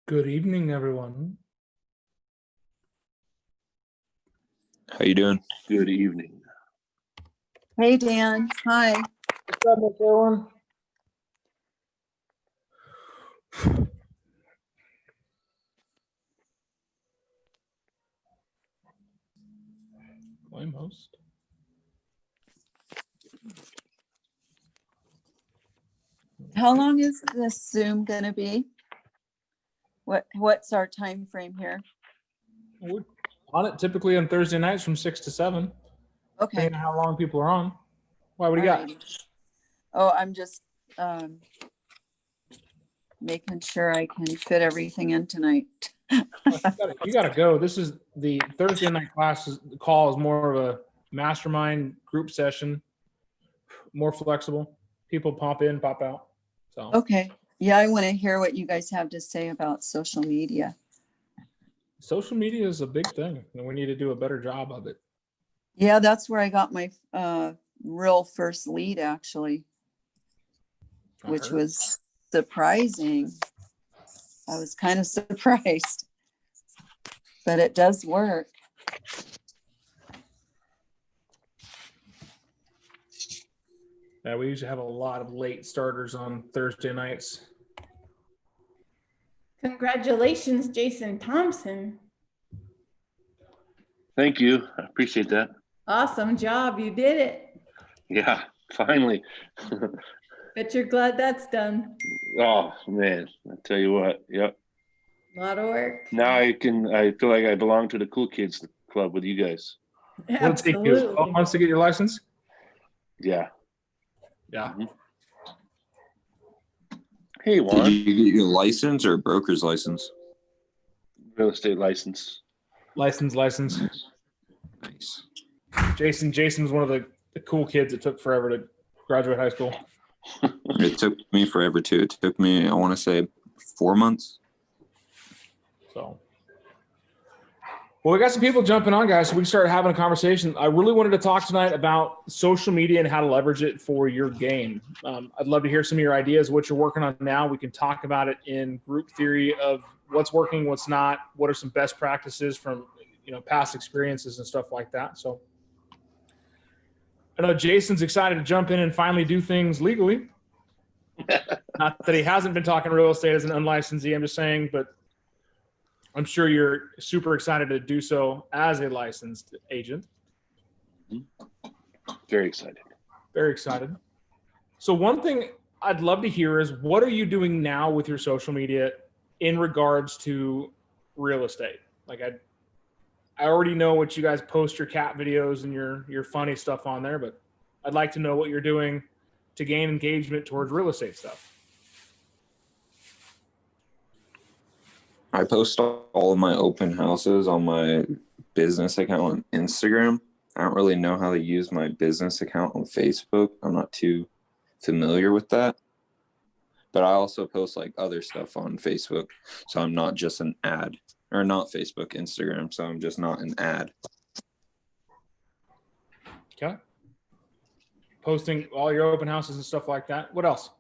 Good evening, everyone. How you doing? Good evening. Hey, Dan. Hi. What's up, everyone? I'm host. How long is this Zoom gonna be? What's our time frame here? We're on it typically on Thursday nights from 6 to 7, Okay. depending on how long people are on. Why, what do you got? Alrighty. Oh, I'm just making sure I can fit everything in tonight. You gotta go. This is the Thursday night call is more of a mastermind group session, more flexible. People pop in, pop out. So Okay. Yeah, I want to hear what you guys have to say about social media. social media is a big thing, and we need to do a better job of it. Yeah, that's where I got my real first lead, actually, which was surprising. I was kind of surprised, but it does work. Yeah, we usually have a lot of late starters on Thursday nights. Congratulations, Jason Thompson. Thank you. I appreciate that. Awesome job. You did it. Yeah, finally. Bet you're glad that's done. Oh man, I tell you what. Yep. A lot of work. Now I feel like I belong to the cool kids club with you guys. Will it take you 12 Absolutely. months to get your license? Yeah. Yeah. Hey, Did Juan. you get your license or a broker's license? Real estate license. License. Nice. Jason was one of the cool kids that took forever to graduate high school. It took me forever too. It took me, I want to say, 4 months. So, well, we got some people jumping on, guys, so we can start having a conversation. I really wanted to talk tonight about social media and how to leverage it for your game. I'd love to hear some of your ideas, what you're working on now. We can talk about it in group theory of what's working, what's not, what are some best practices from past experiences and stuff like that. So I know Jason's excited to jump in and finally do things legally. Not that he hasn't been talking real estate as an unlicensed, I'm just saying, but I'm sure you're super excited to do so as a licensed agent. Very excited. Very excited. So one thing I'd love to hear is, what are you doing now with your social media in regards to real estate? Like I already know what you guys post your cat videos and your funny stuff on there, but I'd like to know what you're doing to gain engagement towards real estate stuff. I post all of my open houses on my business account on Instagram. I don't really know how to use my business account on Facebook. I'm not too familiar with that. But I also post like other stuff on Facebook. So I'm not just an ad, or not Facebook, Instagram. So I'm just not an ad. Okay. Posting all your open houses and stuff like that. What else?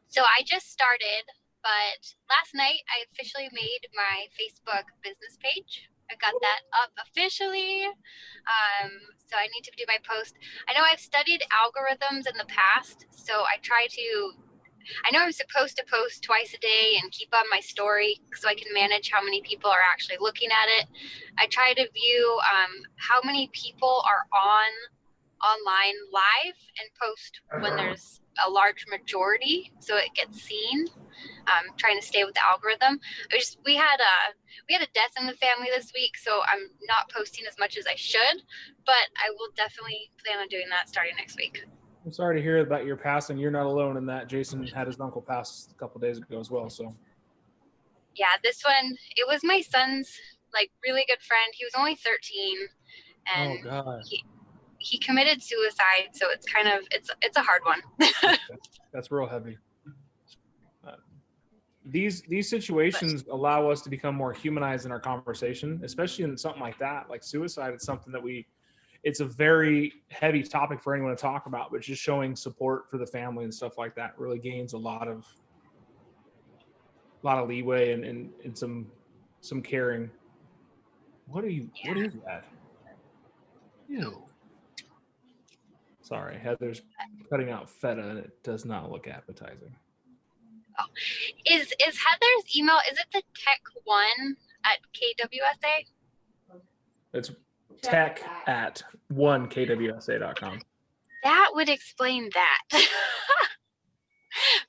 So I just started, but last night I officially made my Facebook business page. I got that up officially. So I need to do my post. I know I've studied algorithms in the past, so I know I'm supposed to post twice a day and keep on my story so I can manage how many people are actually looking at it. I try to view how many people are online live and post when there's a large majority so it gets seen. Trying to stay with the algorithm. We had a death in the family this week, so I'm not posting as much as I should, but I will definitely plan on doing that starting next week. I'm sorry to hear about your passing. You're not alone in that. Jason had his uncle pass a couple of days ago as well. So Yeah, this one, it was my son's really good friend. He was only 13 and oh God. He committed suicide, so it's a hard one. That's real heavy. These situations allow us to become more humanized in our conversation, especially in something like that, like suicide. It's something that it's a very heavy topic for anyone to talk about, but just showing support for the family and stuff like that really gains a lot of lot of leeway and some caring. What is that? Ew. Sorry, Heather's cutting out feta and it does not look appetizing. Oh, is Heather's email? Is it the tech1@kwsa? It's tech@1kwsa.com. That would explain that.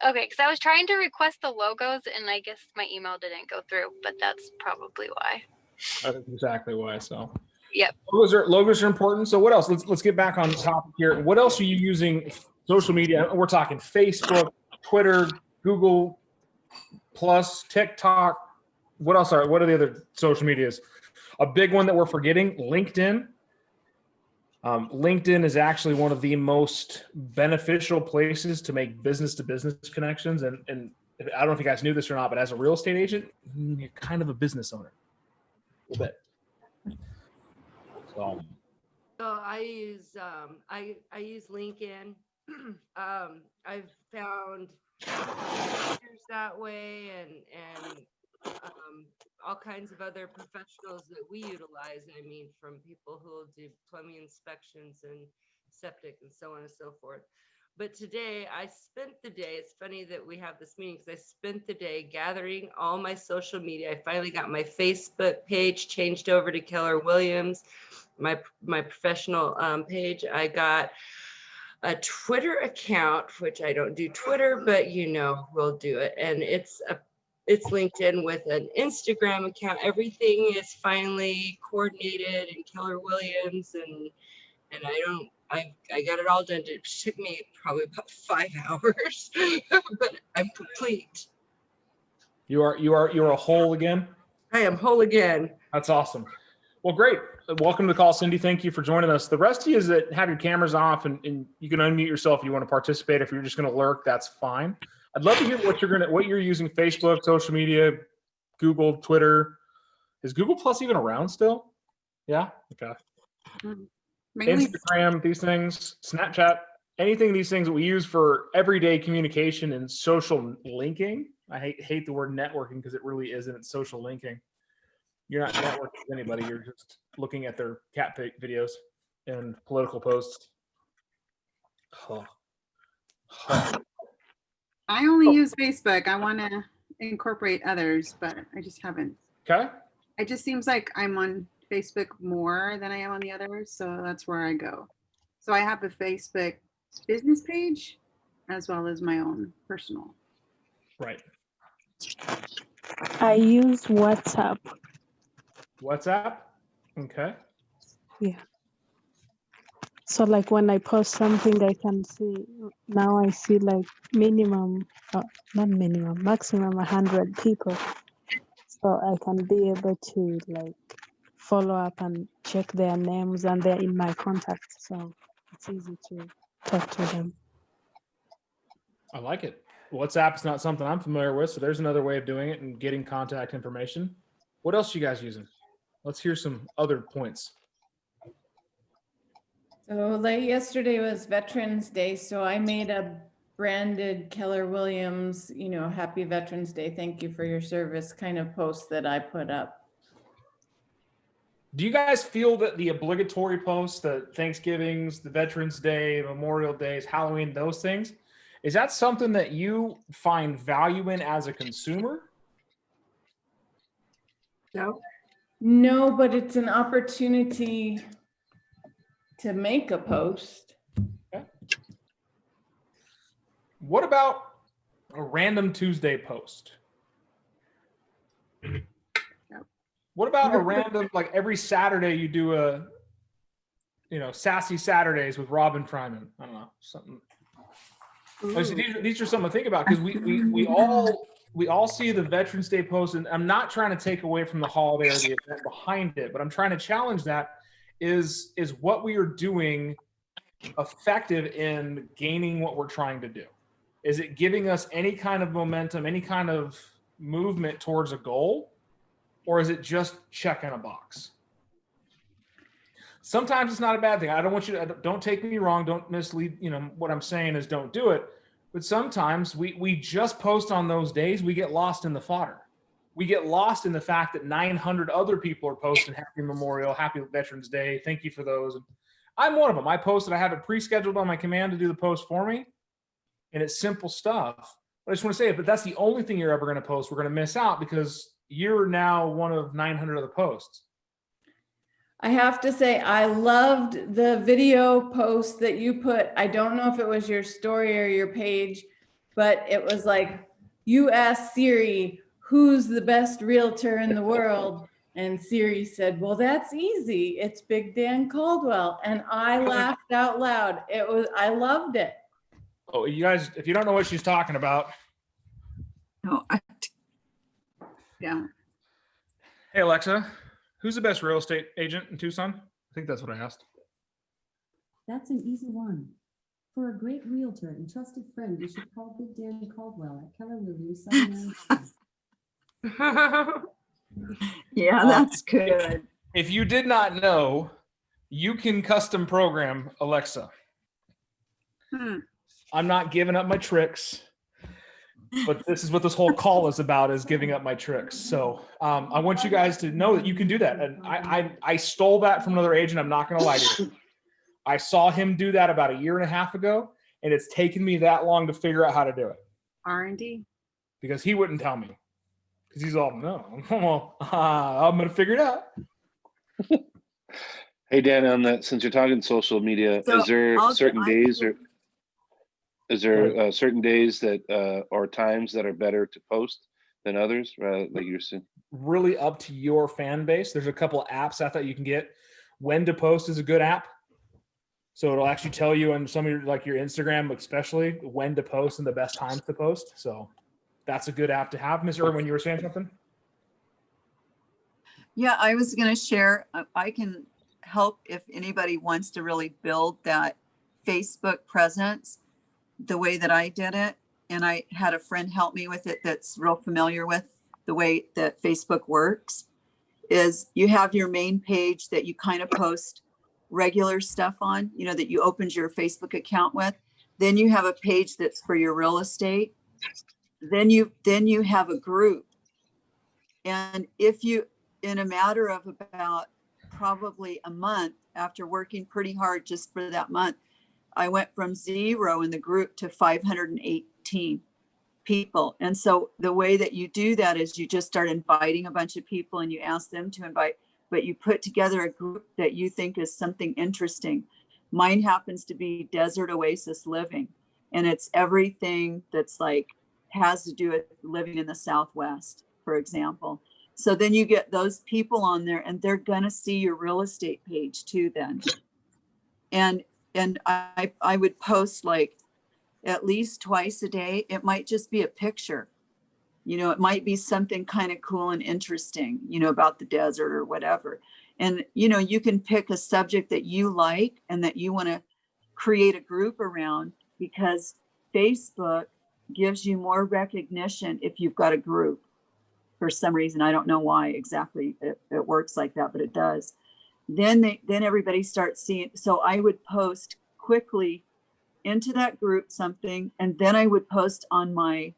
Okay, because I was trying to request the logos and I guess my email didn't go through, but that's probably why. That's exactly why. So, Yep. Logos are important. So, what else? Let's get back on topic here. What else are you using? Social media. We're talking Facebook, Twitter, Google Plus, TikTok. What else what are the other social medias? A big one that we're forgetting: LinkedIn. LinkedIn is actually one of the most beneficial places to make business-to-business connections. And I don't know if you guys knew this or not, but as a real estate agent, you're kind of a business owner. A little bit. So I use LinkedIn. I've found teachers that way and all kinds of other professionals that we utilize. I mean, from people who will do plumbing inspections and septic and so on and so forth. But today I spent the day, it's funny that we have this meeting because I spent the day gathering all my social media. I finally got my Facebook page changed over to Keller Williams, my professional page. I got a Twitter account, which I don't do Twitter, but we'll do it. And it's linked in with an Instagram account. Everything is finally coordinated in Keller Williams, and I got it all done. It took me probably about 5 hours, but I'm complete. You're a whole again? I am whole again. That's awesome. Well, great. Welcome to the call, Cindy. Thank you for joining us. The rest of you is that have your cameras off and you can unmute yourself if you want to participate. If you're just going to lurk, that's fine. I'd love to hear what you're using: Facebook, social media, Google, Twitter. Is Google Plus even around still? Yeah. Okay. Mainly, Instagram, these things, Snapchat, anything these things that we use for everyday communication and social linking. I hate the word networking because it really isn't. It's social linking. You're not networking with anybody. You're just looking at their cat videos and political posts. I only use Facebook. I want to incorporate others, but I just haven't. Okay. It just seems like I'm on Facebook more than I am on the others, so that's where I go. So I have a Facebook business page as well as my own personal. Right. I use WhatsApp. WhatsApp? Okay. Yeah. So like when I post something, I can see, now I see like maximum 100 people. So I can be able to like follow up and check their names and they're in my contacts. So it's easy to talk to them. I like it. WhatsApp is not something I'm familiar with, so there's another way of doing it and getting contact information. What else are you guys using? Let's hear some other points. So late yesterday was Veterans Day, so I made a branded Keller Williams, Happy Veterans Day, thank you for your service kind of post that I put up. Do you guys feel that the obligatory posts, the Thanksgivings, the Veterans Day, Memorial Days, Halloween, those things, is that something that you find value in as a consumer? No, but it's an opportunity to make a post. Okay. What about a random Tuesday post? What about a random, like every Saturday you do a, Sassy Saturdays with Robin Fryman? I don't know, something. These are something to think about because we all see the Veterans Day post, and I'm not trying to take away from the holiday or the event behind it, but I'm trying to challenge that. Is what we are doing effective in gaining what we're trying to do? Is it giving us any kind of momentum, any kind of movement towards a goal, or is it just checking a box? Sometimes it's not a bad thing. I don't want you to, don't take me wrong. Don't mislead, what I'm saying is don't do it. But sometimes we just post on those days, we get lost in the fodder. We get lost in the fact that 900 other people are posting Happy Memorial, Happy Veterans Day. Thank you for those. And I'm one of them. I posted, I have it pre-scheduled on my command to do the post for me. And it's simple stuff. But I just want to say it, but that's the only thing you're ever going to post. We're going to miss out because you're now one of 900 other posts. I have to say, I loved the video post that you put. I don't know if it was your story or your page, but it was like, you asked Siri, who's the best realtor in the world? And Siri said, well, that's easy. It's Big Dan Caldwell. And I laughed out loud. I loved it. Oh, you guys, if you don't know what she's talking about. No, Yeah. Hey, Alexa, who's the best real estate agent in Tucson? I think that's what I asked. That's an easy one. For a great realtor and trusted friend, you should call Big Dan Caldwell at Keller Williams 792. yeah, that's good. If you did not know, you can custom program Alexa. I'm not giving up my tricks, but this is what this whole call is about, is giving up my tricks. So I want you guys to know that you can do that. And I stole that from another agent. I'm not going to lie to you. I saw him do that about 1.5 years ago, and it's taken me that long to figure out how to do it. R&D. Because he wouldn't tell me. Because he's all, no, I'm going to figure it out. Hey, Dan, on that, since you're talking social media, So is there certain days that or times that are better to post than others? Like you're saying, Really up to your fan base. There's a couple of apps I thought you can get. When to Post is a good app. So it'll actually tell you on some of your, like your Instagram, especially when to post and the best times to post. So that's a good app to have. Ms. Irwin, you were saying something? Yeah, I was going to share, I can help if anybody wants to really build that Facebook presence the way that I did it. And I had a friend help me with it that's real familiar with the way that Facebook works. Is you have your main page that you kind of post regular stuff on, you know, that you opened your Facebook account with. Then you have a page that's for your real estate. Then you have a group. And if you, in a matter of about probably a month, after working pretty hard just for that month, I went from 0 in the group to 518 people. And so the way that you do that is you just start inviting a bunch of people and you ask them to invite, but you put together a group that you think is something interesting. Mine happens to be Desert Oasis Living. And it's everything that's like, has to do with living in the Southwest, for example. So then you get those people on there and they're going to see your real estate page too then. And I would post like at least twice a day. It might just be a picture. You know, it might be something kind of cool and interesting, you know, about the desert or whatever. And, you know, you can pick a subject that you like and that you want to create a group around, because Facebook gives you more recognition if you've got a group. For some reason, I don't know why exactly it works like that, but it does. Then everybody starts seeing. So I would post quickly into that group something, and then I would post on my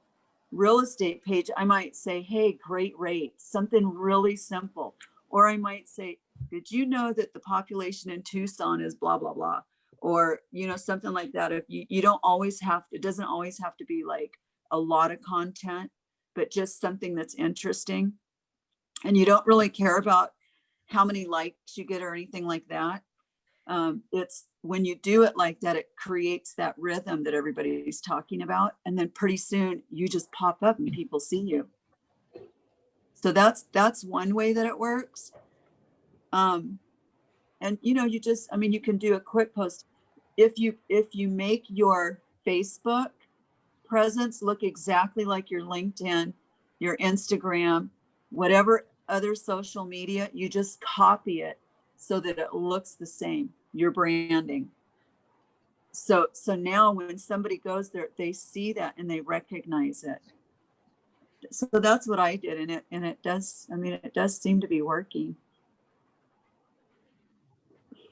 real estate page. I might say, hey, great rates, something really simple. Or I might say, did you know that the population in Tucson is blah, blah, blah. Or, you know, something like that. If you don't always have, it doesn't always have to be like a lot of content, but just something that's interesting. And you don't really care about how many likes you get or anything like that. It's when you do it like that, it creates that rhythm that everybody's talking about. And then pretty soon you just pop up and people see you. So that's one way that it works. And you know, you can do a quick post. If you make your Facebook presence look exactly like your LinkedIn, your Instagram, whatever other social media, you just copy it so that it looks the same, your branding. So now when somebody goes there, they see that and they recognize it. So that's what I did, and it does seem to be working.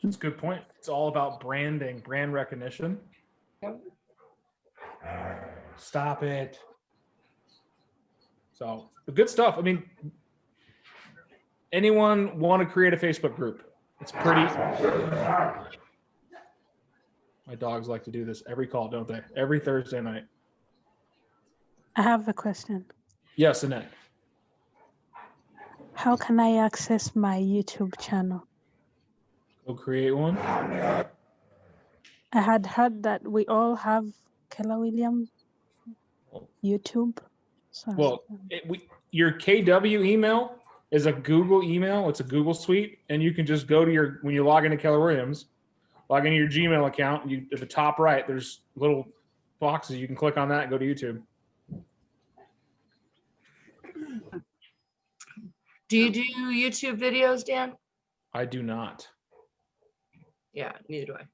That's a good point. It's all about branding, brand recognition. Stop it. So the good stuff. I mean, anyone want to create a Facebook group? It's pretty. My dogs like to do this every call, don't they? Every Thursday night. I have a question. Yes, Annette. How can I access my YouTube channel? Go create one. I had heard that we all have Keller Williams YouTube. So Well, your KW email is a Google email. It's a Google suite, and you can just go to when you log into Keller Williams, log into your Gmail account. And at the top right, there's little boxes. You can click on that and go to YouTube. Do you do YouTube videos, Dan? I do not. Yeah, neither do I.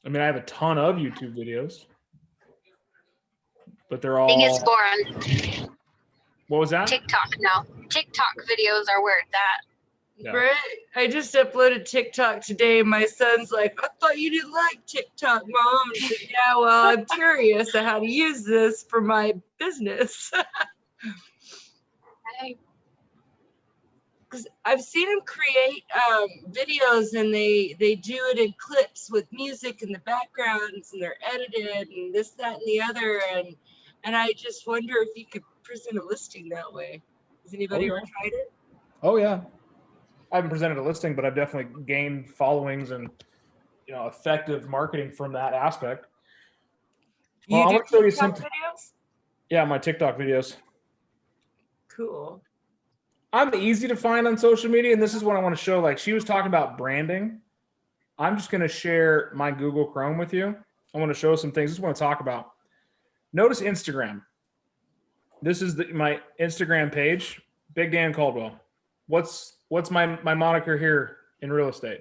I mean, I have a ton of YouTube videos, but they're all. I think it's more on What was that? TikTok now. TikTok videos are where it's at. Yeah. Right? I just uploaded TikTok today. My son's like, I thought you didn't like TikTok, Mom. I said, yeah, well, I'm curious on how to use this for my business. Because I've seen him create videos, and they do it in clips with music in the backgrounds, and they're edited and this, that, and the other. And I just wonder if you could present a listing that way. Has anybody ever tried it? Oh yeah. I haven't presented a listing, but I've definitely gained followings and effective marketing from that aspect. Well, I want to show you something. Videos? Yeah, my TikTok videos. Cool. I'm easy to find on social media, and this is what I want to show. Like she was talking about branding. I'm just going to share my Google Chrome with you. I want to show some things. I just want to talk about. Notice Instagram. This is my Instagram page, Big Dan Caldwell. What's my moniker here in real estate?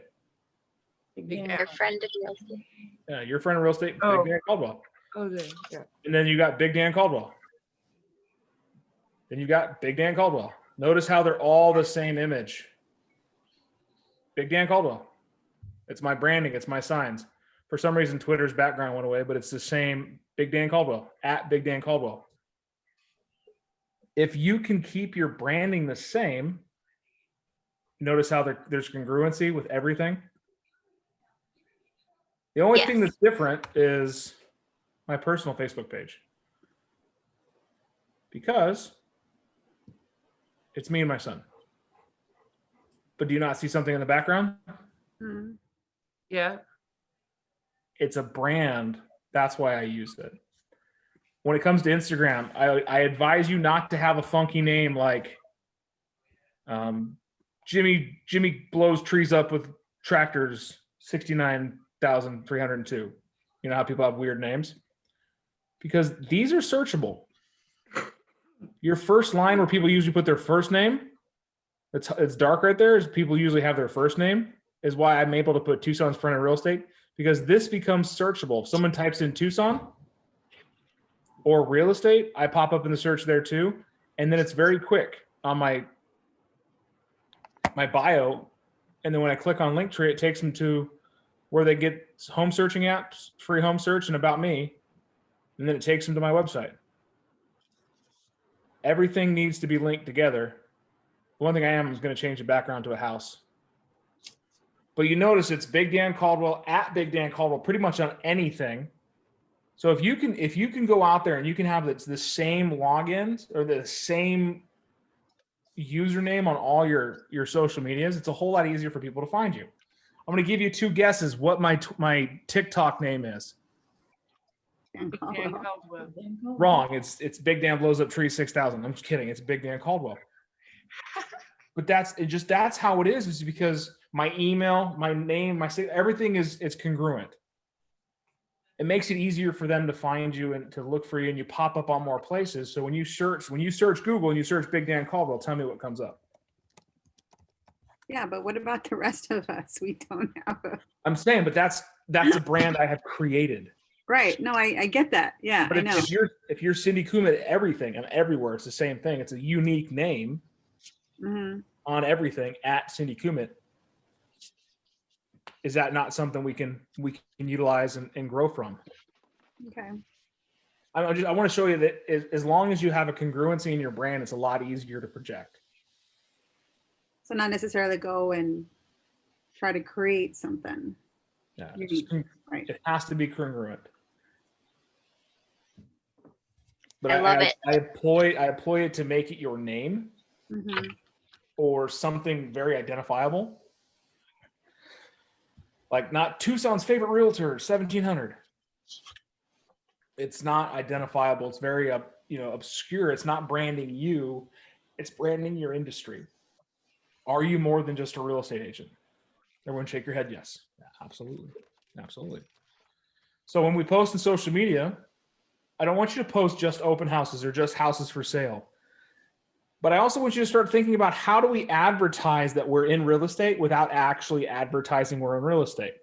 Your friend of real estate. Yeah, your friend in real estate, Oh. Big Dan Caldwell. Okay, yeah. And then you got Big Dan Caldwell. Then you got Big Dan Caldwell. Notice how they're all the same image. Big Dan Caldwell. It's my branding. It's my signs. For some reason, Twitter's background went away, but it's the same Big Dan Caldwell, at Big Dan Caldwell. If you can keep your branding the same, notice how there's congruency with everything. The only thing that's different is my personal Facebook page. Because it's me and my son. But do you not see something in the background? Hmm. Yeah. It's a brand. That's why I use it. When it comes to Instagram, I advise you not to have a funky name like Jimmy blows trees up with tractors 69,302. You know how people have weird names? Because these are searchable. Your first line where people usually put their first name, it's dark right there, is people usually have their first name, is why I'm able to put Tucson's friend in real estate, because this becomes searchable. If someone types in Tucson or real estate, I pop up in the search there too. And then it's very quick on my bio. And then when I click on Linktree, it takes them to where they get home searching apps, free home search, and about me. And then it takes them to my website. Everything needs to be linked together. The one thing I am is going to change the background to a house. But you notice it's Big Dan Caldwell, at Big Dan Caldwell, pretty much on anything. So if you can go out there and you can have the same logins or the same username on all your social medias, it's a whole lot easier for people to find you. I'm going to give you two guesses what my TikTok name is. Dan Caldwell. Wrong. It's Big Dan blows up trees 6,000. I'm just kidding. It's Big Dan Caldwell. But that's how it is because my email, my name, everything is congruent. It makes it easier for them to find you and to look for you, and you pop up on more places. So when you search Google and you search Big Dan Caldwell, tell me what comes up. Yeah, but what about the rest of us? We don't have a. I'm saying, but that's a brand I have created. Right. No, I get that. Yeah, But I know. if you're Cindy Kumet, everything and everywhere, it's the same thing. It's a unique name on everything at Cindy Kumet. Is that not something we can utilize and grow from? Okay. I want to show you that as long as you have a congruency in your brand, it's a lot easier to project. So not necessarily go and try to create something. Yeah, Unique, right. it has to be congruent. But I love it. I employ it to make it your name Mm-hmm. or something very identifiable. Like not Tucson's favorite realtor, 1700. It's not identifiable. It's very obscure. It's not branding you. It's branding your industry. Are you more than just a real estate agent? Everyone shake your head. Yes, absolutely. Absolutely. So when we post in social media, I don't want you to post just open houses or just houses for sale. But I also want you to start thinking about how do we advertise that we're in real estate without actually advertising we're in real estate?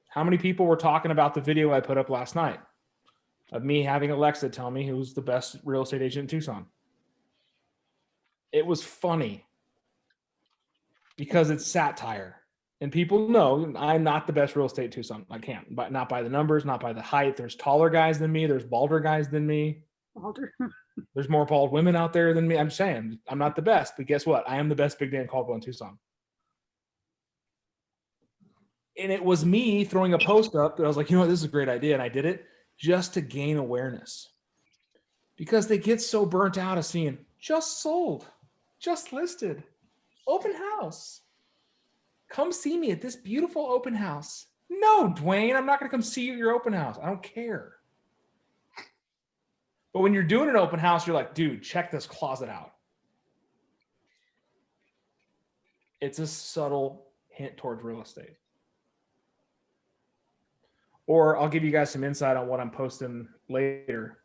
How many people were talking about the video I put up last night of me having Alexa tell me who's the best real estate agent in Tucson? It was funny because it's satire. And people know I'm not the best real estate in Tucson. I can't, but not by the numbers, not by the height. There's taller guys than me. There's balder guys than me. Balder. There's more bald women out there than me. I'm saying I'm not the best, but guess what? I am the best Big Dan Caldwell in Tucson. And it was me throwing a post up that I was like, this is a great idea. And I did it just to gain awareness because they get so burnt out of seeing just sold, just listed, open house. Come see me at this beautiful open house. No, Dwayne, I'm not going to come see you at your open house. I don't care. But when you're doing an open house, you're like, dude, check this closet out. It's a subtle hint towards real estate. Or I'll give you guys some insight on what I'm posting later.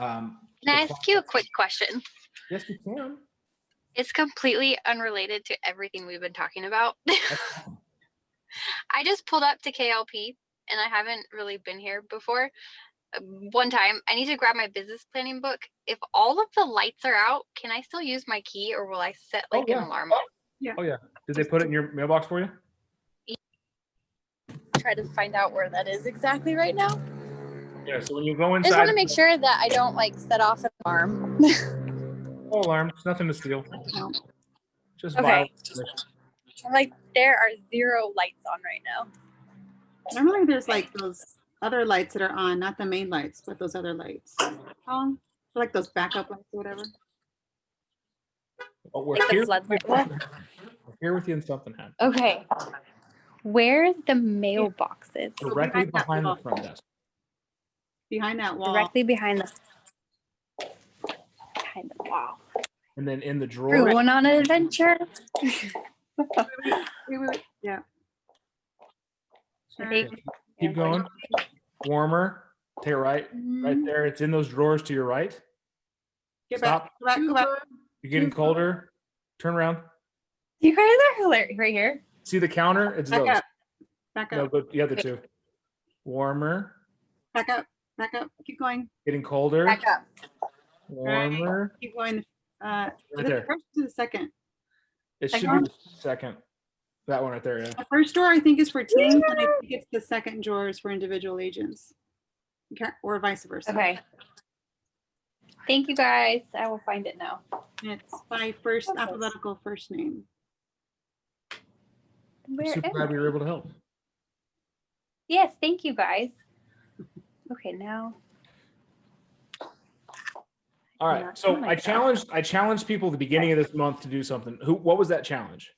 Can I ask you a quick question? Yes, you can. It's completely unrelated to everything we've been talking about. I just pulled up to KLP and I haven't really been here before. One time, I need to grab my business planning book. If all of the lights are out, can I still use my key or will I set an alarm? Yeah. Oh, yeah. Did they put it in your mailbox for you? Try to find out where that is exactly right now. Yeah, so when you go I just inside. want to make sure that I don't set off an alarm. No alarm. It's nothing to steal. No. Just Okay. violate. There are 0 lights on right now. Normally there's those other lights that are on, not the main lights, but those other lights. Like those backup lights or whatever. Oh, we're Like the here. floodlight. We're here with you and something happened. Okay. Where's the mailboxes? Directly behind that behind the wall. front desk. Behind that wall. Directly behind the wall. And then in the drawer. Everyone on an adventure. Wait. Yeah. I think. Keep going. Warmer. To your right. Right there. It's in those drawers to your right. Get Stop. back. Go back. You're getting colder. Turn around. You guys are hilarious right here. See the counter? It's those. Back No, up. go the other two. Warmer. Back up. Keep going. Getting colder. Back up. Warmer. Keep going. Right Is it there. the first or the second? It should Second be the second. That one right there, yeah. The first drawer I think is for teams, and I think it's the second drawer is for individual agents. Okay, or vice versa. Okay. Thank you guys. I will find it now. It's by first alphabetical first name. I'm Where super am glad I? we were able to help. Yes, thank you guys. Okay, now. All right. So I challenged people at the beginning of this month to do something. What was that challenge?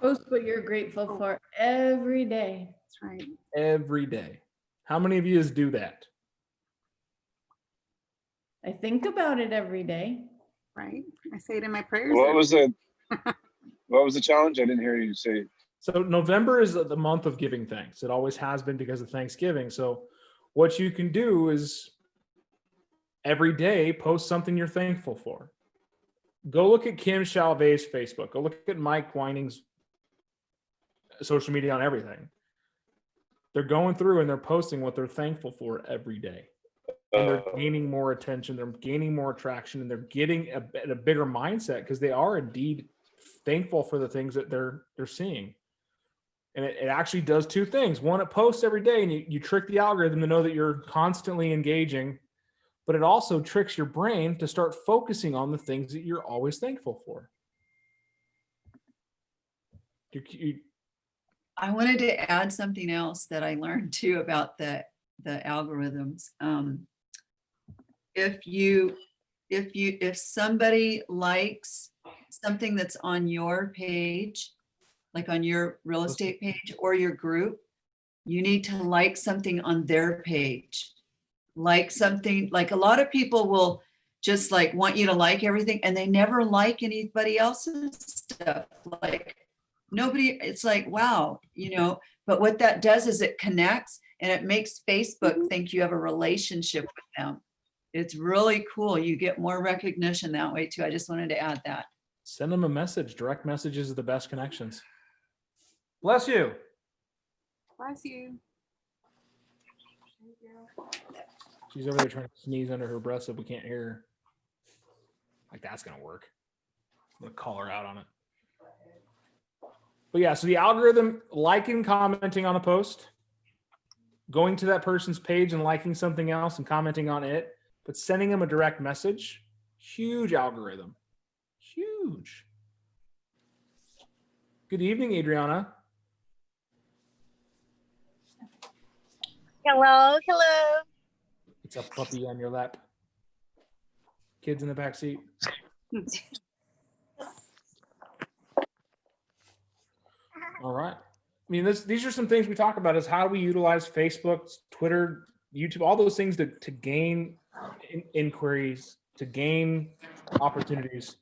Post what you're grateful for every day. That's right. Every day. How many of you do that? I think about it every day. Right. I say it in my prayers. What was the challenge? I didn't hear you say. So November is the month of giving thanks. It always has been because of Thanksgiving. So what you can do is every day post something you're thankful for. Go look at Kim Chalvet's Facebook. Go look at Mike Weining's social media on everything. They're going through and they're posting what they're thankful for every day. And they're gaining more attention. They're gaining more traction, and they're getting a bigger mindset because they are indeed thankful for the things that they're seeing. And it actually does two things. One, it posts every day and you trick the algorithm to know that you're constantly engaging, but it also tricks your brain to start focusing on the things that you're always thankful for. I wanted to add something else that I learned too about the algorithms. If somebody likes something that's on your page, like on your real estate page or your group, you need to like something on their page. Like something, like a lot of people will just like want you to like everything and they never like anybody else's stuff. Like nobody, it's like, wow, but what that does is it connects and it makes Facebook think you have a relationship with them. It's really cool. You get more recognition that way too. I just wanted to add that. Send them a message. Direct messages are the best connections. Bless you. Bless you. She's over there trying to sneeze under her breath so we can't hear her. Like that's gonna work. I'm gonna call her out on it. But yeah, so the algorithm, liking, commenting on a post, going to that person's page and liking something else and commenting on it, but sending them a direct message, huge algorithm. Huge. Good evening, Adriana. Hello, hello. It's a puppy on your lap. Kids in the back seat. All right. I mean, these are some things we talk about is how do we utilize Facebook, Twitter, YouTube, all those things to gain inquiries, to gain opportunities.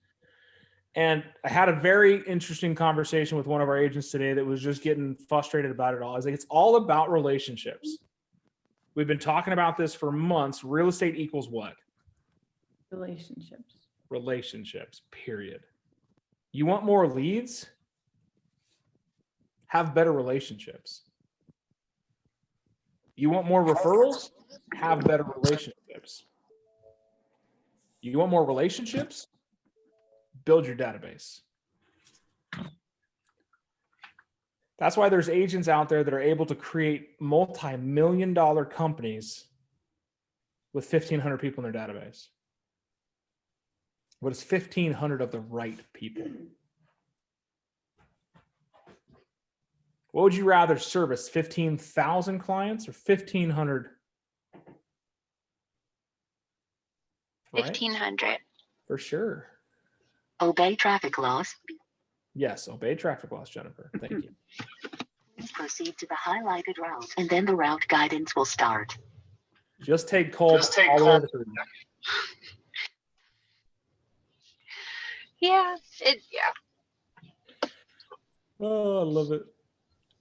And I had a very interesting conversation with one of our agents today that was just getting frustrated about it all. I was like, it's all about relationships. We've been talking about this for months. Real estate equals what? Relationships. Relationships, period. You want more leads? Have better relationships. You want more referrals? Have better relationships. You want more relationships? Build your database. That's why there's agents out there that are able to create multi-million-dollar companies with 1,500 people in their database. But it's 1,500 of the right people. What would you rather service? 15,000 clients or 1,500? Right? 1,500. For sure. Obey traffic laws. Yes, obey traffic laws, Jennifer. Thank you. Please proceed to the highlighted route, and then the route guidance will start. Just take cold. Yeah, Oh, I love it.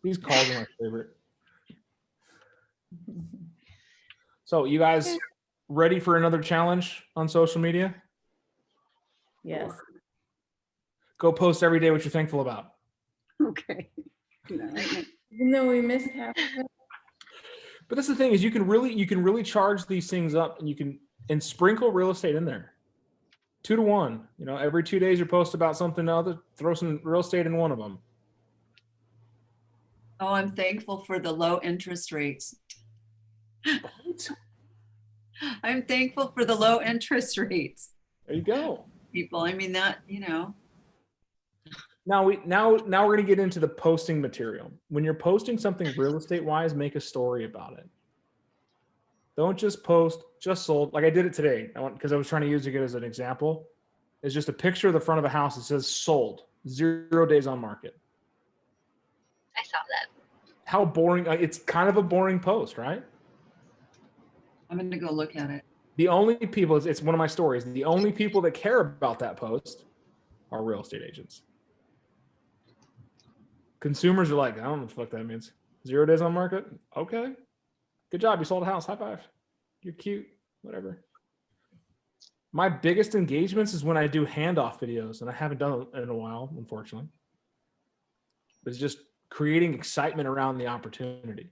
These calls are my favorite. So you guys ready for another challenge on social media? Yes. Go post every day what you're thankful about. Okay. Even though we missed half of it. But that's the thing is you can really charge these things up and sprinkle real estate in there. 2 to 1. Every 2 days you post about something other, throw some real estate in one of them. Oh, I'm thankful for the low interest rates. I'm thankful for the low interest rates. There you go. People, I mean that, Now we're going to get into the posting material. When you're posting something real estate wise, make a story about it. Don't just post just sold. Like I did it today because I was trying to use it as an example. It's just a picture of the front of a house that says sold, 0 days on market. I saw that. How boring. It's kind of a boring post, right? I'm going to go look at it. The only people, it's one of my stories. The only people that care about that post are real estate agents. Consumers are like, I don't know what the fuck that means. 0 days on market? Okay. Good job. You sold a house. High five. You're cute. Whatever. My biggest engagements is when I do handoff videos, and I haven't done it in a while, unfortunately. It's just creating excitement around the opportunity.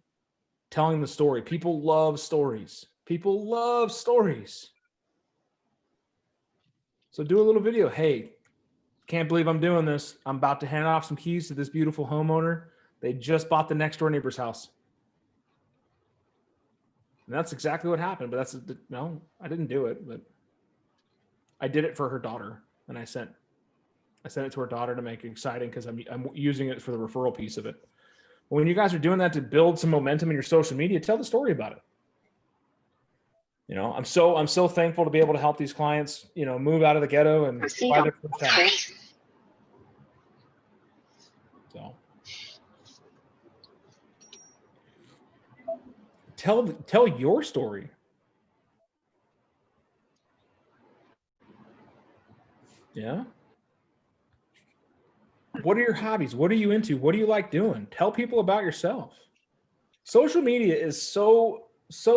Telling the story. People love stories. People love stories. So do a little video. Hey, can't believe I'm doing this. I'm about to hand off some keys to this beautiful homeowner. They just bought the next door neighbor's house. And that's exactly what happened. But no, I didn't do it, but I did it for her daughter. And I sent it to her daughter to make it exciting because I'm using it for the referral piece of it. But when you guys are doing that to build some momentum in your social media, tell the story about it. You know, I'm so thankful to be able to help these clients, you know, move out of the ghetto and Proceed buy on their first house. So tell your story. Yeah. What are your hobbies? What are you into? What do you like doing? Tell people about yourself. Social media is so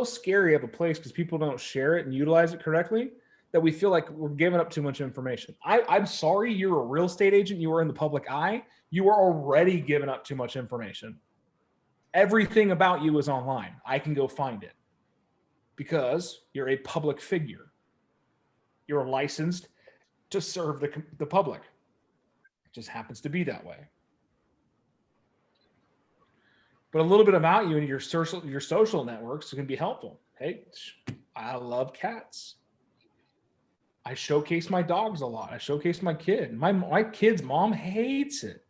scary of a place because people don't share it and utilize it correctly that we feel like we're giving up too much information. I'm sorry, you're a real estate agent. You are in the public eye. You are already giving up too much information. Everything about you is online. I can go find it because you're a public figure. You're licensed to serve the public. It just happens to be that way. But a little bit about you and your social networks can be helpful. Hey, I love cats. I showcase my dogs a lot. I showcase my kid. My kid's mom hates it.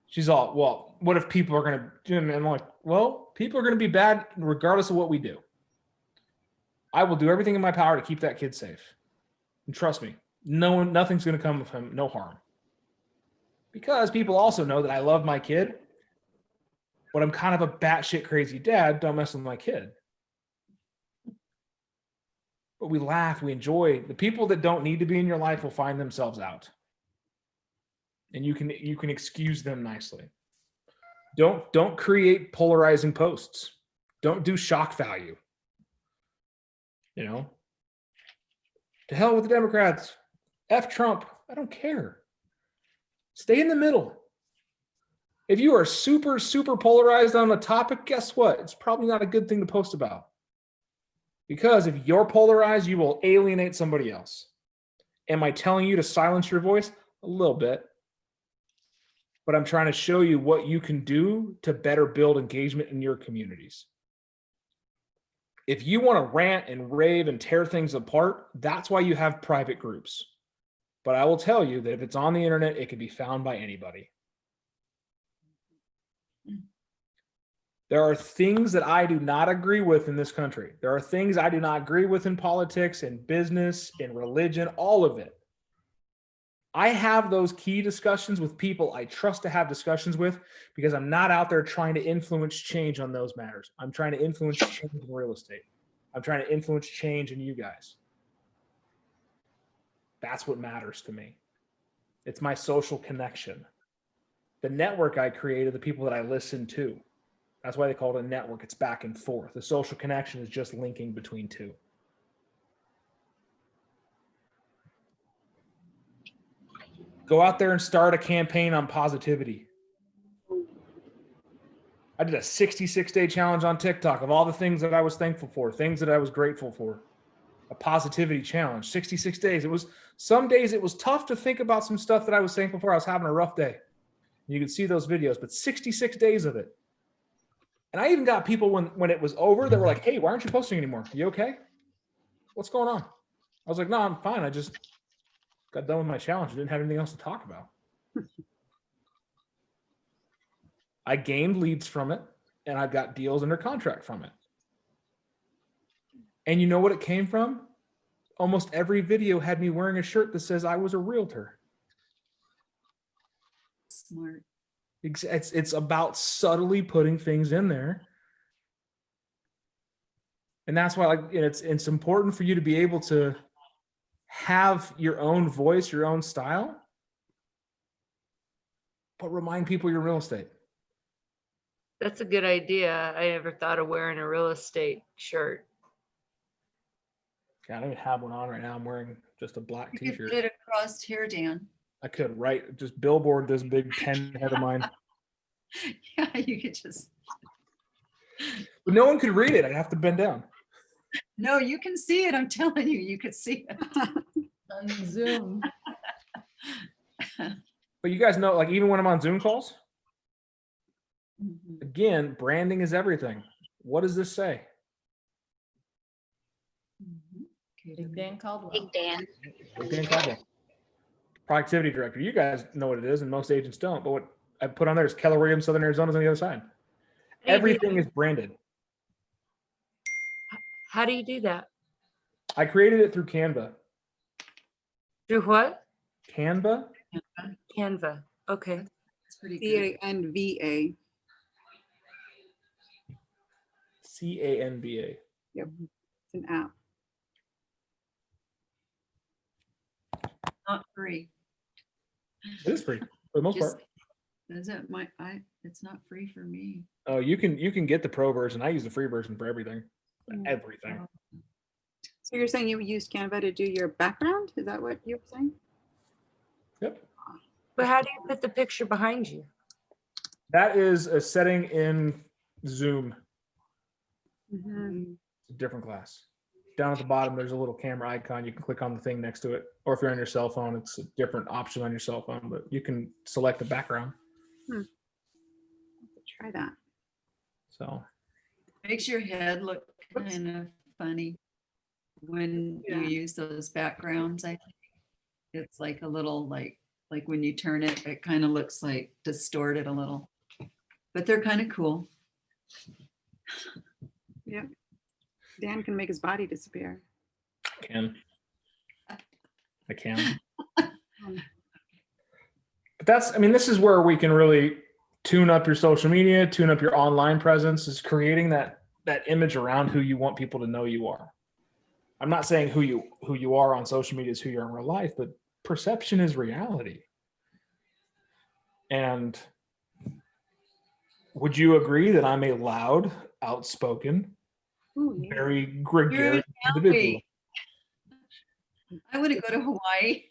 She's all, well, what if people are going to do it? And I'm like, well, people are going to be bad regardless of what we do. I will do everything in my power to keep that kid safe. And trust me, nothing's going to come of him, no harm. Because people also know that I love my kid, but I'm kind of a batshit crazy dad. Don't mess with my kid. But we laugh, we enjoy. The people that don't need to be in your life will find themselves out. And you can excuse them nicely. Don't create polarizing posts. Don't do shock value. You know, to hell with the Democrats. F Trump. I don't care. Stay in the middle. If you are super polarized on a topic, guess what? It's probably not a good thing to post about. Because if you're polarized, you will alienate somebody else. Am I telling you to silence your voice? A little bit. But I'm trying to show you what you can do to better build engagement in your communities. If you want to rant and rave and tear things apart, that's why you have private groups. But I will tell you that if it's on the internet, it can be found by anybody. There are things that I do not agree with in this country. There are things I do not agree with in politics, in business, in religion, all of it. I have those key discussions with people I trust to have discussions with because I'm not out there trying to influence change on those matters. I'm trying to influence change in real estate. I'm trying to influence change in you guys. That's what matters to me. It's my social connection. The network I created, the people that I listen to. That's why they call it a network. It's back and forth. The social connection is just linking between two. Go out there and start a campaign on positivity. I did a 66-day challenge on TikTok of all the things that I was thankful for, things that I was grateful for. A positivity challenge, 66 days. Some days it was tough to think about some stuff that I was thankful for. I was having a rough day. You can see those videos, but 66 days of it. And I even got people when it was over that were like, hey, why aren't you posting anymore? You okay? What's going on? I was like, no, I'm fine. I just got done with my challenge. I didn't have anything else to talk about. I gained leads from it, and I've got deals under contract from it. And you know what it came from? Almost every video had me wearing a shirt that says I was a realtor. Smart. It's about subtly putting things in there. And that's why it's important for you to be able to have your own voice, your own style, but remind people you're real estate. That's a good idea. I never thought of wearing a real estate shirt. I don't even have one on right now. I'm wearing just a black You could t-shirt. put it across here, Dan. I could, right? Just billboard this big 10 head of mine. Yeah, you could just. But no one could read it. I'd have to bend down. No, you can see it. I'm telling you, you could see it. On Zoom. But you guys know, like even when I'm on Zoom calls, Mhm. Again, branding is everything. What does this say? Okay, Big Dan Caldwell. Big Dan. Big Dan Caldwell, productivity director. You guys know what it is, and most agents don't. But what I put on there is Keller Williams, Southern Arizona's on the other side. Everything is branded. How do you do that? I created it through Canva. Through what? Canva. Canva. Okay. That's pretty good. CANVA. CANVA. Yep. It's an app. Not free. It is free for the most Just- part. Is it it's not free for me. Oh, you can get the pro version. I use the free version for everything. Everything. So you're saying you used Canva to do your background? Is that what you were saying? Yep. But how do you put the picture behind you? That is a setting in Zoom. Mhm. It's a different class. Down at the bottom, there's a little camera icon. You can click on the thing next to it. Or if you're on your cell phone, it's a different option on your cell phone, but you can select the background. Try that. So Makes your head look kind of funny when Yeah. you use those backgrounds. I think it's like a little like when you turn it, it kind of looks like distorted a little. But they're kind of cool. Yep. Dan can make his body disappear. I can. But this is where we can really tune up your social media, tune up your online presence, is creating that image around who you want people to know you are. I'm not saying who you are on social media is who you are in real life, but perception is reality. And would you agree that I'm a loud, outspoken, Ooh, yeah. very gregarious individual? I want to go to Hawaii.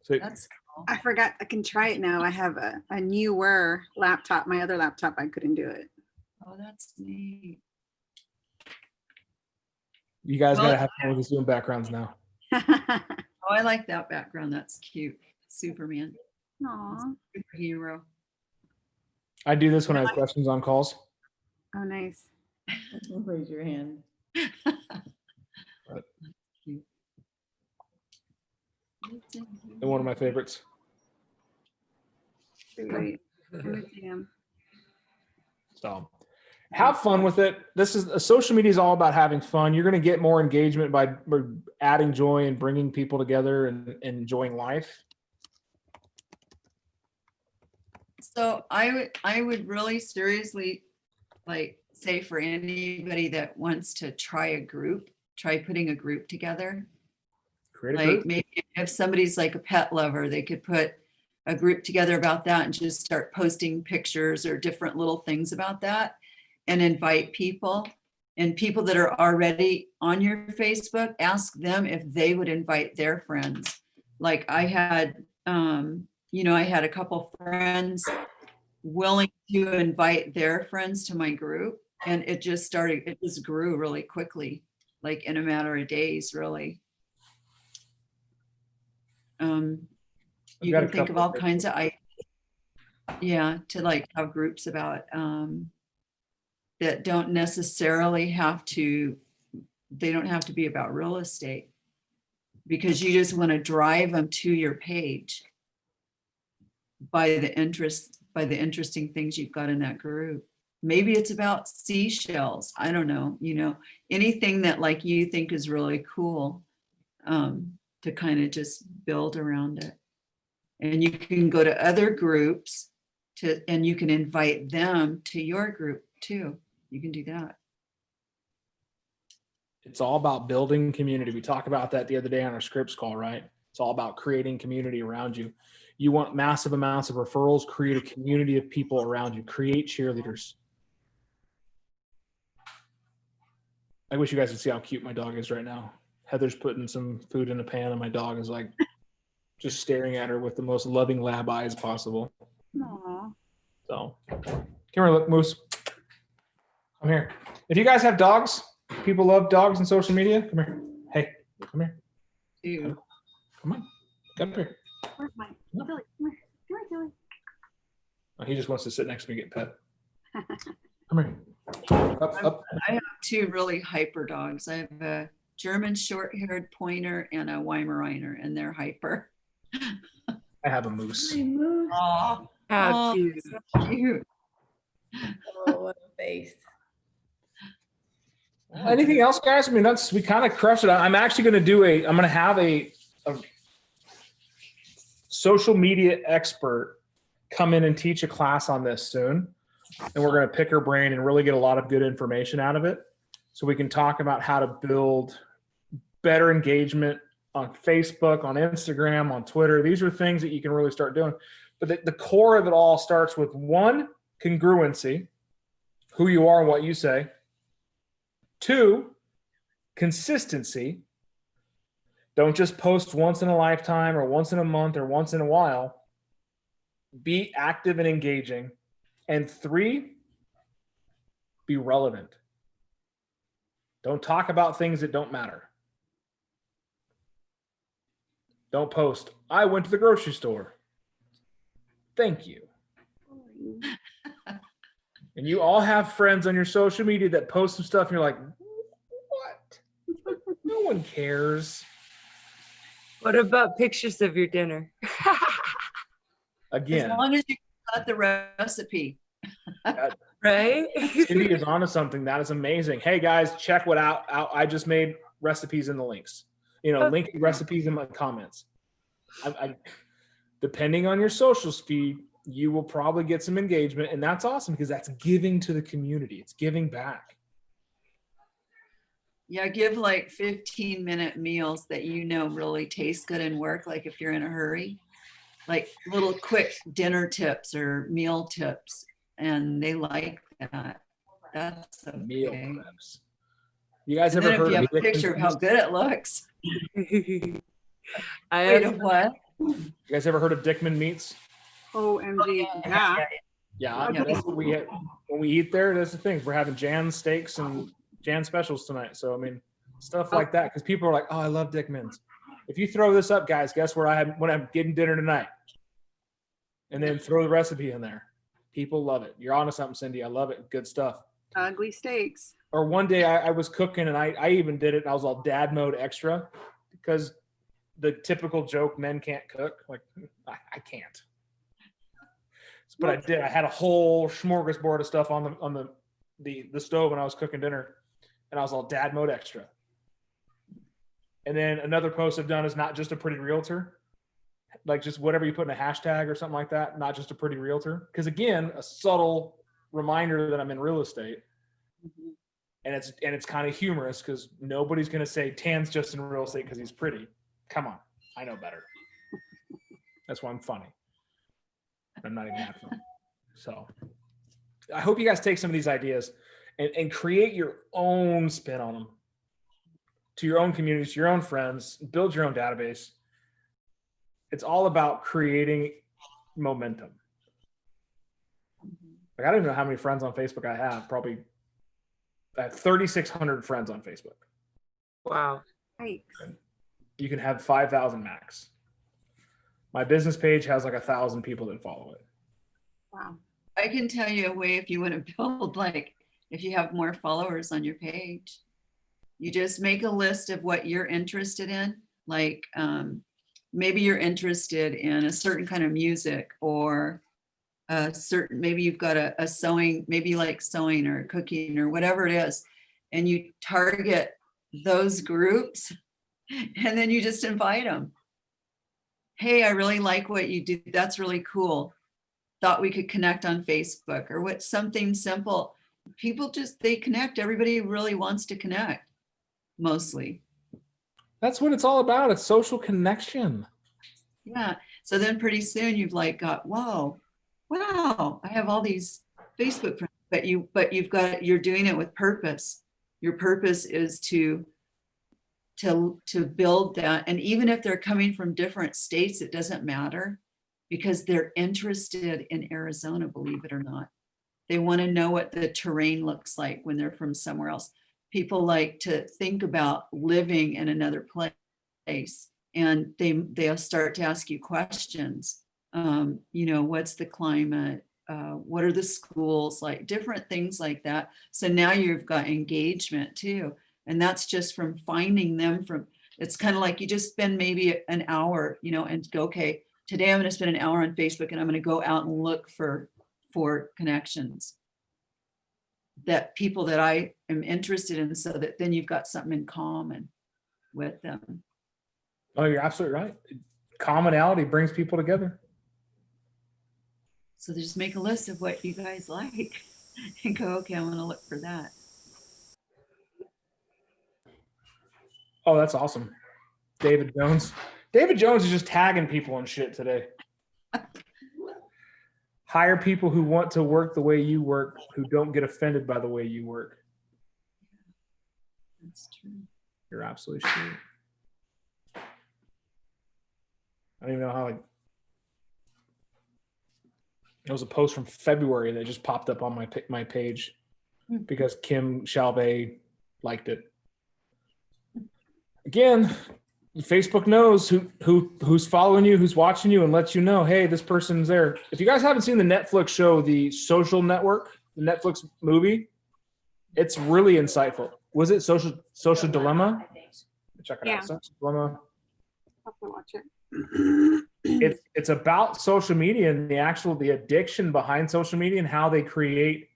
So That's cool. I forgot. I can try it now. I have a newer laptop. My other laptop, I couldn't do it. Oh, that's neat. you guys Well, gotta have fun with the Zoom backgrounds now. Oh, I like that background. That's cute. Superman, Aw. superhero. I do this when I have questions on calls. Oh, nice. Raise your hand. Cute. And one of my favorites. Wait, let me see him. So have fun with it. Social media is all about having fun. You're going to get more engagement by adding joy and bringing people together and enjoying life. So I would really seriously say for anybody that wants to try putting a group together. Create a Like group. maybe if somebody's like a pet lover, they could put a group together about that and just start posting pictures or different little things about that and invite people. And people that are already on your Facebook, ask them if they would invite their friends. Like I had, I had a couple friends willing to invite their friends to my group, and it just grew really quickly, like in a matter of days, really. You got a can think of couple all of kinds of to like have groups about that don't necessarily have to be about real estate, because you just want to drive them to your page by the interesting things you've got in that group. Maybe it's about seashells. I don't know, anything that like you think is really cool, to kind of just build around it. And you can go to other groups and you can invite them to your group too. You can do that. It's all about building community. We talked about that the other day on our scripts call, right? It's all about creating community around you. You want massive amounts of referrals, create a community of people around you, create cheerleaders. I wish you guys could see how cute my dog is right now. Heather's putting some food in a pan and my dog is like just staring at her with the most loving lab eyes possible. Aw. So come here, look, Moose. Come here. If you guys have dogs, people love dogs and social media, come here. Hey, come here. Dude. Come on. Come here. Where's my Billy? Come here, Billy. Oh, He just wants to sit next to me and get pet. Come here. Up. I have two really hyper dogs. I have a German short-haired pointer and a Weimaraner, and they're hyper. I have a moose. Oh, How cute. so cute. Oh, what a face. Anything else, guys? I mean, we kind of crushed it. I'm actually going to I'm going to have a social media expert come in and teach a class on this soon. And we're going to pick her brain and really get a lot of good information out of it. So we can talk about how to build better engagement on Facebook, on Instagram, on Twitter. These are things that you can really start doing. But the core of it all starts with one, congruency, who you are and what you say. Two, consistency. Don't just post once in a lifetime or once in a month or once in a while. Be active and engaging. And three, be relevant. Don't talk about things that don't matter. Don't post, I went to the grocery store. Thank you. And you all have friends on your social media that post some stuff and you're like, what? No one cares. What about pictures of your dinner? Again. As long as you got the recipe. Right? Cindy is onto something. That is amazing. Hey guys, check what out. I just made recipes in the links. Link recipes in my comments. I depending on your socials feed, you will probably get some engagement, and that's awesome because that's giving to the community. It's giving back. Yeah, give like 15-minute meals that really taste good and work, like if you're in a hurry, like little quick dinner tips or meal tips, and they like that. That's okay. Meal tips. You guys And ever then heard if you of have a picture of how good it looks. Wait, of what? You guys ever heard of Dickman Meats? OMG. Yeah. Yeah, that's what we have. When we eat there, that's the thing. We're having Jan steaks and Jan specials tonight. So, I mean, stuff like that. Because people are like, oh, I love Dickman's. If you throw this up, guys, guess where when I'm getting dinner tonight? And then throw the recipe in there. People love it. You're onto something, Cindy. I love it. Good stuff. Ugly steaks. Or one day I was cooking and I even did it. And I was all dad mode extra because the typical joke, men can't cook. Like, I can't. But I did. I had a whole smorgasbord of stuff on the stove when I was cooking dinner, and I was all dad mode extra. And then another post I've done is not just a pretty realtor, like just whatever you put in a hashtag or something like that, not just a pretty realtor. Because again, a subtle reminder that I'm in real estate, and it's kind of humorous because nobody's going to say Tan's just in real estate because he's pretty. Come on, I know better. That's why I'm funny. I'm not even that funny. So I hope you guys take some of these ideas and create your own spin on them to your own communities, to your own friends, build your own database. It's all about creating momentum. Like, I don't even know how many friends on Facebook I have. Probably I have 3,600 friends on Facebook. Wow. Yikes. You can have 5,000 max. My business page has like 1,000 people that follow it. Wow. I can tell you a way if you want to build, like if you have more followers on your page, you just make a list of what you're interested in. Like maybe you're interested in a certain kind of music or maybe you've got a sewing, maybe you like sewing or cooking or whatever it is. And you target those groups and then you just invite them. Hey, I really like what you do. That's really cool. Thought we could connect on Facebook or what, something simple. People they connect. Everybody really wants to connect, mostly. That's what it's all about. It's social connection. Yeah. So then pretty soon you've like got, wow, I have all these Facebook friends, but you're doing it with purpose. Your purpose is to build that. And even if they're coming from different states, it doesn't matter because they're interested in Arizona, believe it or not. They want to know what the terrain looks like when they're from somewhere else. People like to think about living in another place, and they'll start to ask you questions. What's the climate? what are the schools like, different things like that. So now you've got engagement too. And that's just from finding them from, it's kind of like you just spend maybe an hour, you know, and go, okay, today I'm going to spend an hour on Facebook and I'm going to go out and look for connections, that people that I am interested in, so that then you've got something in common with them. Oh, you're absolutely right. Commonality brings people together. So just make a list of what you guys like and go, okay, I'm going to look for that. Oh, that's awesome. David Jones. David Jones is just tagging people and shit today. Hire people who want to work the way you work, who don't get offended by the way you work. That's true. You're absolutely true. I don't even know how it was a post from February that just popped up on my page because Kim Shalve liked it. Again, Facebook knows who's following you, who's watching you, and lets you know, hey, this person's there. If you guys haven't seen the Netflix show, The Social Network, the Netflix movie, it's really insightful. Was it Social Dilemma? Check it out. Social Dilemma. I'll have to watch it. It's about social media and the addiction behind social media and how they create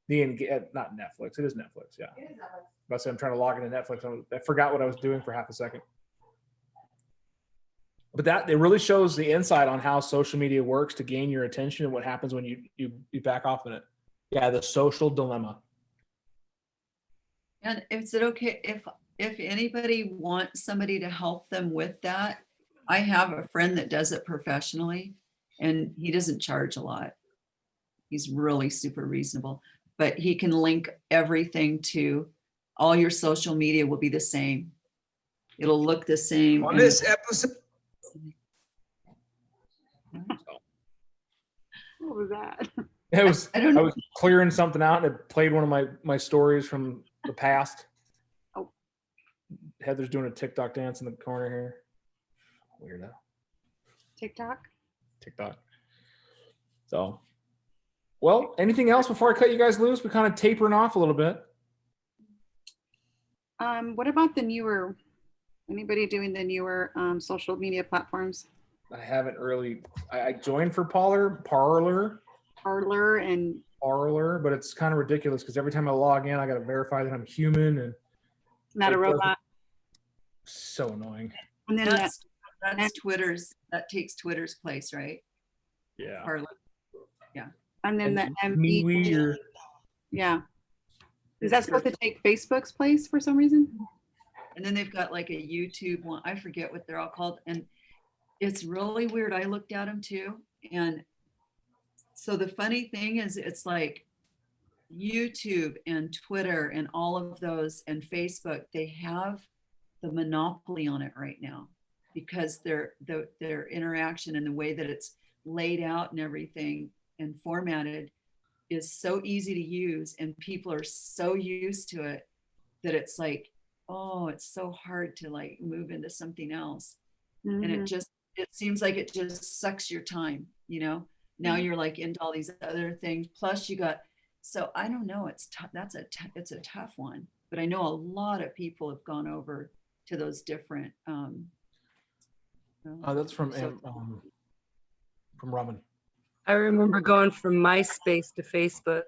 not Netflix. It is Netflix. Yeah. But I'm trying to log into Netflix. I forgot what I was doing for half a second. But it really shows the insight on how social media works to gain your attention and what happens when you back off in it. Yeah, The Social Dilemma. And is it okay if anybody wants somebody to help them with that? I have a friend that does it professionally, and he doesn't charge a lot. He's really super reasonable, but he can link everything to all your social media will be the same. It'll look the same. On this episode. What was that? I was don't know. clearing something out and it played one of my stories from the past. Oh. Heather's doing a TikTok dance in the corner here. Weirdo. TikTok. So, well, anything else before I cut you guys loose? We're kind of tapering off a little bit. What about anybody doing the newer social media platforms? I haven't really. I joined for Parlor, but it's kind of ridiculous because every time I log in, I got to verify that I'm human and not a robot. So annoying. And then That's that takes Twitter's place, right? Yeah. Parlor. Yeah. And then the MeWe or yeah. Is that supposed to take Facebook's place for some reason? And then they've got like a YouTube one. I forget what they're all called. And it's really weird. I looked at them too. And so the funny thing is, it's like YouTube and Twitter and all of those and Facebook, they have the monopoly on it right now because their interaction and the way that it's laid out and everything and formatted is so easy to use, and people are so used to it that it's like, oh, it's so hard to like move into something else. Mm-hmm. And it seems like it just sucks your time, you know. Now you're like into all these other things, plus you got, so I don't know, it's a tough one, but I know a lot of people have gone over to those different that's from Robin. I remember going from MySpace to Facebook.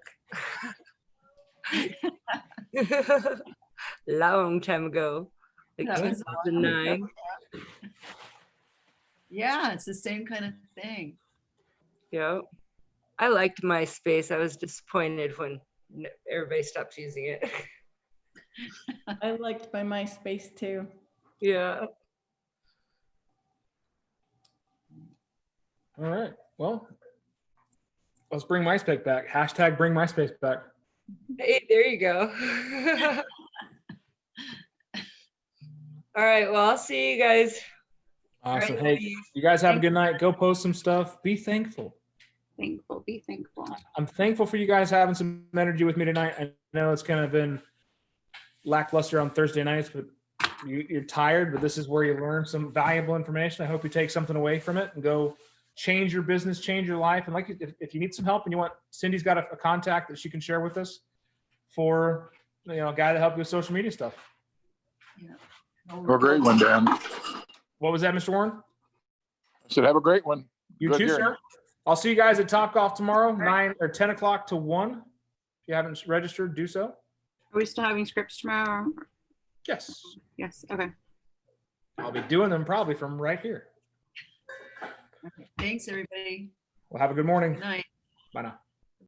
Long time ago, like That was 2009. Yeah, it's the same kind of thing. Yeah, I liked MySpace. I was disappointed when everybody stopped using it. I liked my MySpace too. Yeah. All right. Well, let's bring MySpace back. Hashtag bring MySpace back. Hey, there you go. All right. Well, I'll see you guys. Awesome. Right. Hey, you guys have a good night. Go post some stuff. Be thankful. Be thankful. I'm thankful for you guys having some energy with me tonight. I know it's kind of been lackluster on Thursday nights, but you're tired, but this is where you learn some valuable information. I hope you take something away from it and go change your business, change your life. And like, if you need some help and you want, Cindy's got a contact that she can share with us for, you know, a guy to help you with social media stuff. Have a great one, Dan. What was that, Mr. Warren? I said, have a great one. You Good too, hearing. sir. I'll see you guys at Top Golf tomorrow, 9 or 10 o'clock to 1. If you haven't registered, do so. Are we still having scripts tomorrow? Yes. Yes. Okay. I'll be doing them probably from right here. Thanks, everybody. Well, have a good morning. Good night. Bye now.